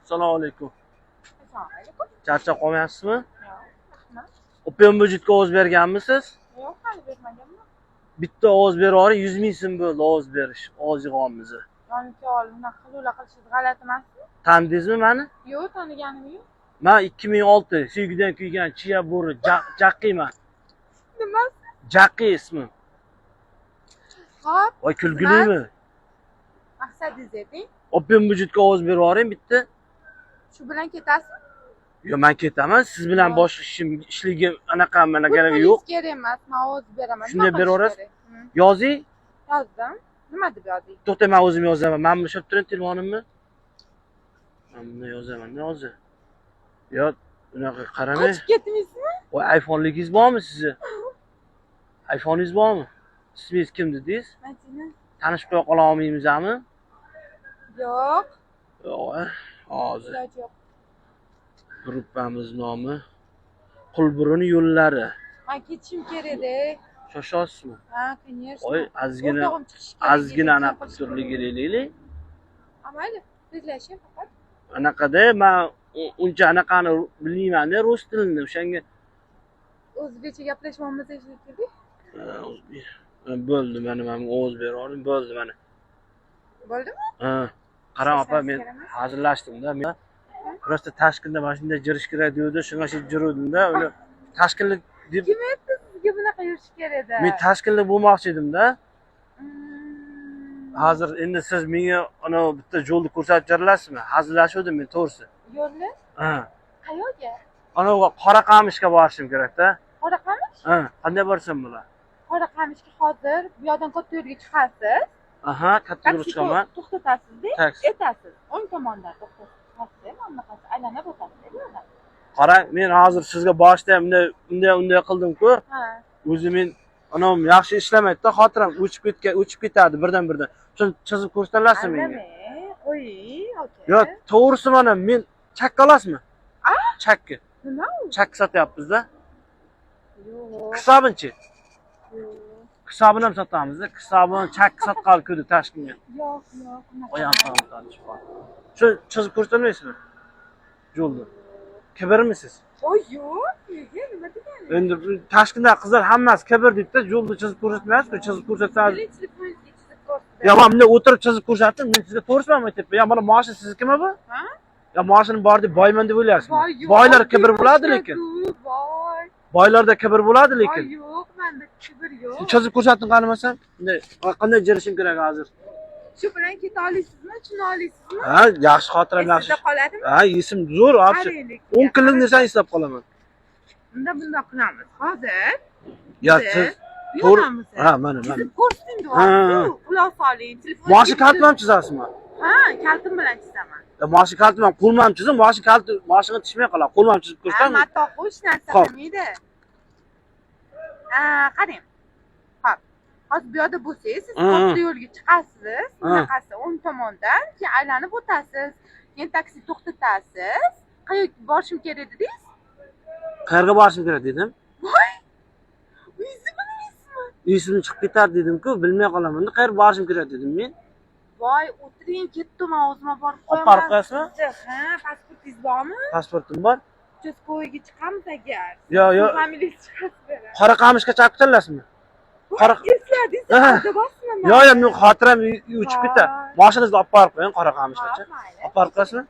Assalomu alaykum. Assalomu alaykum. Charchab qolmayapsizmi? Yo'q, rahmat. O'pim budjetga ovoz berganmisiz? Yo'q, hali bermaganman. Bitta ovoz berib 100 ming so'm bo'ldi ovoz berish. Ovoz yig'amizni. Yoniga olib, bunaqa qiluvlar qilishingiz g'alati emasmi? Tanidingizmi meni? Yo'q, taniganim yo'q. Men 2006 sevgidan kuygan Chiya bo'ri Jaqqiman. Nimasi? Jaqqi ismim. Hop, Voy kulgilimi? maqsadingiz ayting. O'pim budjetga ovoz berib yuboring bitta. Shu bilan ketasiz? Yo, men ketaman. Siz bilan boshqa ishligim anaqa mana kerak yo'q. Kerak emas, men ovoz beraman. Shunday Nima beraverasiz? qilish kerak? Yozing. Yozdim. Nima deb yozing? To'xta, men o'zim yozaman. Men buni shop turing telefonimni. Men buni yozaman. Ne hozir? Yo, unaqa qaramay. Qochib ketmaysizmi? Voy, iPhone'ligingiz bormi sizni? iPhone'ingiz bormi? Ismingiz kim dedingiz? Madina. Tanishib qo'ya qola olmaymizmi? Yo'q. Yo'q, hozir. Iloji yo'q. Gruppamiz nomi Qulburun yo'llari. Men ketishim kerak-da. Shoshyapsizmi? Ha, конечно. Voy, ozgina O'rtog'im chiqishi kerak. ozgina anaqa turliga deylik. Mayli, tezlashing faqat. Anaqada men uncha anaqani bilmayman-da, rus tilini. O'shanga O'zbekcha gaplashmoqmiz kerak. bo'ldi, mana men ovoz berdim, bo'ldi mana. Bo'ldimi? Ha. Qarang opa, men hazillashdim-da. Men просто Toshkentda mana shunday jirish kerak deydi, shunga shu jiruvdim-da. Uni Toshkentlik deb Kim aytdi sizga bunaqa yurish kerak-da? men Toshkentlik bo'lmoqchi edim-da. Hozir endi siz menga ana bitta yo'lni ko'rsatib beralasizmi? Hazillashuvdim men to'g'risi. Yo'lni? Ha. Qayerga? Ana Qoraqamishga borishim kerak-da. Qoraqamish? Ha, qanday borsam bo'lar? Qoraqamishga hozir bu yerdan katta yo'lga chiqasiz. Aha, katta yo'lga chiqaman. To'xtatasiz-da, Taksi. aytasiz. O'ng tomondan to'xtatasiz. Mana bunaqasi aylanib o'tasiz. Qarang, men hozir sizga boshida unday qildim-ku. Ha. O'zi men anam yaxshi ishlamaydi-da, xotiram o'chib ketadi birdan-birdan. Shuni chizib ko'rsatalasizmi menga? Qo'ying, aka. Yo, to'g'risi mana men chakka olasizmi? Chakka. Nima u? Chakka sotyapmiz-da. Yo'q. Hisobinchi. Yo'q. Hisobini ham sotamiz-da. Hisobini chakka sotqali kudi Toshkentga. Yo'q, yo'q. Qo'yam tanishib. Shu chizib ko'rsatolmaysizmi? Yo'lni. Kibrmisiz? Voy, yo'q. Nima deganingiz? Endi Toshkentda qizlar hammasi kibr deydi-da, yo'lni chizib ko'rsatmaysiz-ku, chizib ko'rsatsangiz. Telefoningizga chizib ko'rsating. Ya men bunday o'tirib chizib ko'rsatdim, men sizga to'g'risini aytyapman. Ya mana mashina siznikimi bu? Ha? Ya mashinam bor deb boyman deb o'ylayapsizmi? Voy, yo'q. Boylar kibr bo'ladi lekin. Voy. Boylarda kibr bo'ladi Voy, lekin. yo'q, menda kibr yo'q. Chizib ko'rsatdim qaramasam. Bunday qanday jirishim kerak hozir? Shu bilan keta olasizmi? Chuna olasizmi? Ha, yaxshi xotiram yaxshi. Esida qoladimi? Ha, esim zo'r, obshi. Qaraylik. 10 kunlik narsani eslab qolaman. Unda bundoq qilamiz. Hozir Ya siz yo'lamiz. ha, mana. Chizib ko'rsating Ha. deyapsiz. Quloq soling. Telefon. Mashina kaltini ham chizasizmi? Ha, kaltim bilan chizaman. Ya mashina kaltini ham qo'lman ham chizim, mashina tishmay qoladi. Qo'lman ham chizib Ha, ko'rsatami? matoq uch narsa Xo'p. qilmaydi. Qarang. Hop. Hozir bu yerda bo'lsangiz, siz katta yo'lga chiqasiz. Bunaqasi o'ng tomondan, keyin aylanib o'tasiz. Keyin taksi to'xtatasiz. Qayerga borishim kerak dedingiz? Qayerga borishim kerak dedim. Voy! O'zingiz bilmaysizmi? Esim chiqib ketar dedim-ku, bilmay qolaman. Qayerga borishim kerak dedim men. Voy, o'tiring, ketdim, o'zim borib qo'yaman. Olib borib qo'yasizmi? Ha, pasportingiz bormi? Pasportim bor. Uchastkoyga chiqamiz agar. Yo. Familiyangiz chiqasiz. Qoraqamishga chaqib tanlasizmi? Esladingiz, alda bosma. Yo, men xotiram uchib ketadi. Mashinangizni olib borib qo'ying Qoraqamishgacha. Olib borib qo'yasizmi?